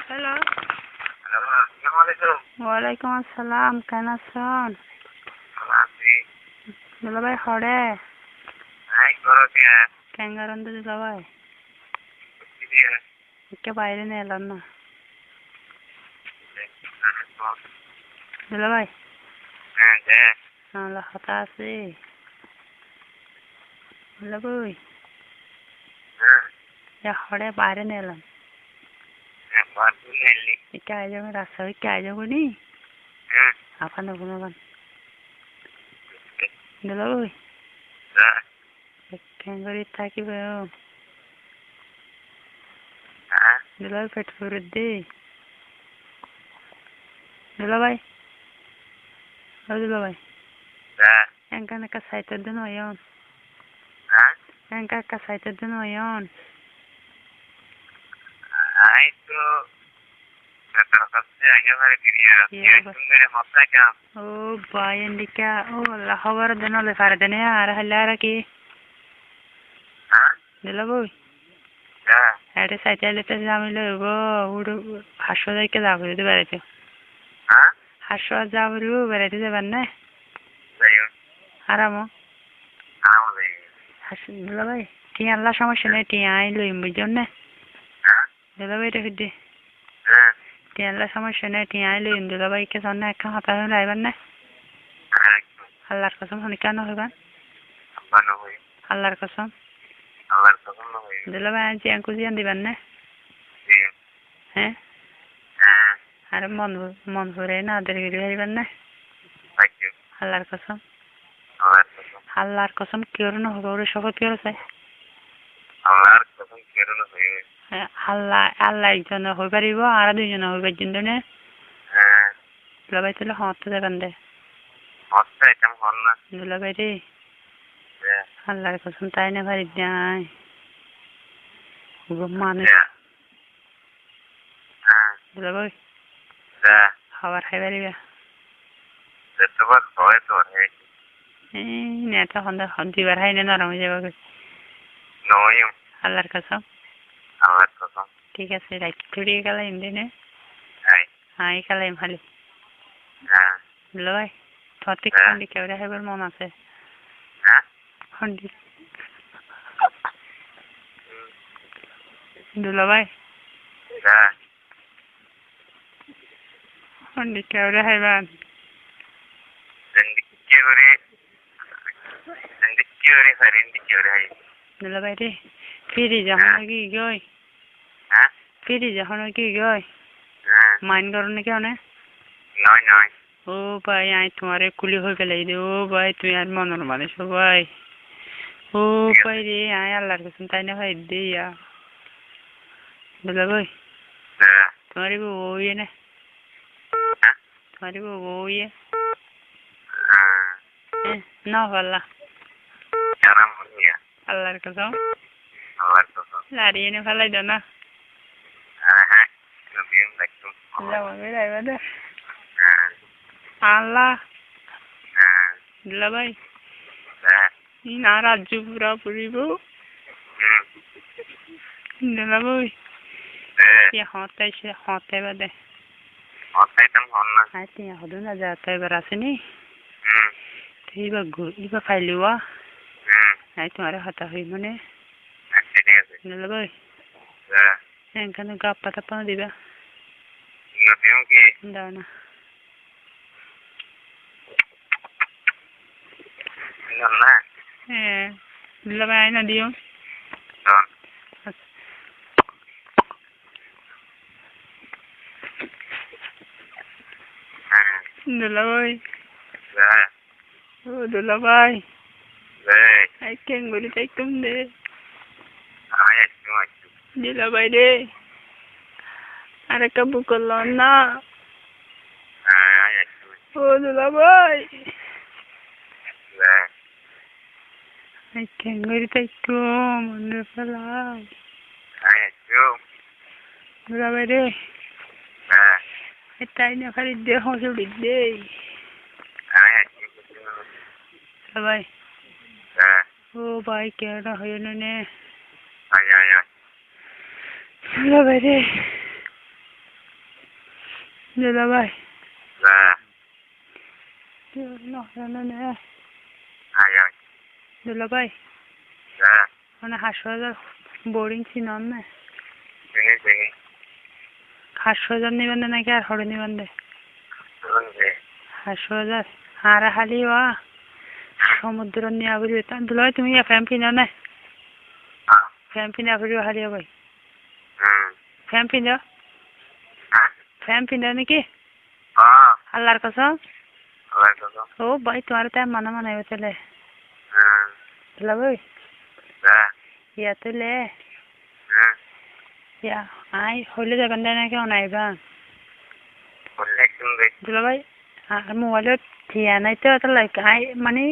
Hello, ওয়ালাইকুম আসসালাম, কেন আছেন? দুলাভাই হরে কেন গরম তো দুলাভাই একে বাইরে নিয়ে এলাম না দুলাভাই আল্লাহ কথা আছে দুলাভাই হরে বাইরে নিয়ে এলাম একে আই যাবো রাস্তা একে আই যাবো নি আপান গুণগান দুলাভাই কেন করে থাকিবে দুলাভাই পেট করে দে দুলাভাই ও দুলাভাই এনকান একটা সাইটের দিন হইন এনকা একটা সাইটের দিন হইন ও ভাই এন্ডিকা ও আল্লাহ খবর দেন হলে ফারে দেনে আর হলে আর কি দুলাভাই এটা সাইটে এলে আমি লইব উড়ু হাসো যাইকে যাবো যদি বেড়াইতে হাসো যাবো বেড়াইতে যাবেন না আরামো দুলাভাই টিয়া আল্লাহ সমস্যা নেই টিয়া আই লইম বুঝছেন না দুলাভাই রে ফিরদে টিয়া আল্লাহ সমস্যা নেই টিয়া আই লইম দুলাভাইকে সন্না একটা হাতা হয়ে আইবেন না আল্লাহর কসম শুনি কেন হইবেন আল্লাহর কসম দুলাভাই আজ জিয়ান কুজিয়ান দিবেন না হ্যাঁ আরে মন ভরে না আদের গিরি হইবেন না আল্লাহর কসম আল্লাহর কসম কেউ না হবে ওরে শপথ কেউ চাই আল্লাহ আল্লাহ একজন হয়ে পারিব আর দুইজন হইবার জন্য নে দুলাভাই তাহলে হতে যাবেন দে দুলাভাই রে আল্লাহর কসম তাই না পারি নাই মানুষ দুলাভাই খাবার খাই পারিবা নেতা দুইবার খাই না নরম হয়ে যাবে আল্লাহর কসম ঠিক আছে রাখি গেলাম দিনে আই গেলাম খালি দুলাভাই প্রত্যেক খন্ডি কেউরা খাইবার মন আছে খন্ডি দুলাভাই খন্ডি কেউরা খাইবান দুলাভাই রে ফিরি যখন কি গই ফিরি যখন কি গই মাইন করো নাকি অনেক ও ভাই আই তোমারে কুলি হয়ে গেলে ও ভাই তুমি আর মনের মানুষ ও ভাই ও ভাই রে আই আল্লাহর কসম তাই না ভাই দিয়া দুলাভাই তোমারে বউ ইয়ে না তোমারে বউ ইয়ে না ভাল্লা আল্লাহর কসম লাড়িয়ে নে ফেলাই দাও না আল্লাহ দুলাভাই না রাজ্য পুরা পুরিব দুলাভাই হতে বাদে হদু না যাতে এবার আসেনি এবার ফাইলিবা আই তোমার হতা হই মানে দুলাভাই এখানে গাপ পাতা পানা দিবা দাও না হ্যাঁ দুলাভাই আয় না দিও দুলাভাই ও দুলাভাই আই কেন বলি তাই কম দে দুলাভাই রে আরে কাবু করলো না ও দুলাভাই আই কেন বলি তাই কম মনে ফেলাই দুলাভাই রে তাই না খালি দেহ চুড়ি দে দুলাভাই ও ভাই কেন হয় না নে Ay, ay, ay. দুলা ভাই রে দুলা ভাই Dạ. না না নে Ay, ay. দুলা ভাই Dạ. মানে হাসপাতাল বোর্ডিং ছিলাম না Sige, sige. হাসপাতাল নিবেন নাকি আর হরে নিবেন দে Sige. হাসপাতাল আর খালি ওয়া সমুদ্র নিয়ে আবরি দুলা ভাই তুমি ফ্যান পিনা না Ah. ফ্যান পিনা আবরি হালি ভাই Hmm. ফ্যান পিনা Ah. ফ্যান পিনা নাকি Ah. আল্লাহর কসম Alay ko. ও ভাই তোমার তাই মানা মানাই চলে Hmm. দুলা ভাই Dạ. ইয়া তুলে Hmm. ইয়া আই হইলে যাবেন না কেউ নাইবা Ulit hindi. দুলা ভাই আর মোবাইলত টিয়া নাই তো তো লাইক আই মানে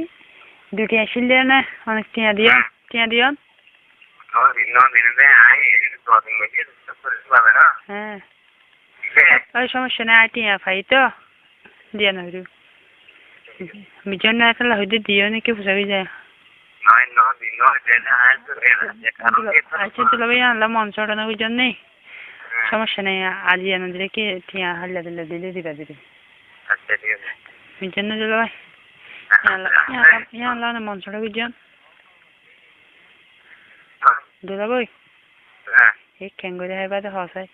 দুটি আসিল না অনেক টিয়া দিও No, dinle ay. Ito ating medyo. Ito ba na? হ্যাঁ Sige. ওই সমস্যা নাই টিয়া ফাই তো দিয়া না হইরু মিজন না তাহলে হইতে দিও নাকি বুঝাবি যায় No, dinle. Dena ay. আচ্ছা দুলা ভাই আনলাম মন চড়ানো বুঝছেন নেই সমস্যা নেই আজ এনে দিলে কি টিয়া হাল্লা দিলে দিবা দিদি Acha, ঠিক আছে। মিজন না দুলা ভাই আনলাম মন চড়া বুঝছেন দুলা ভাই হ্যাঁ। এই কেঙ্গুরি হাইবাদে হসাই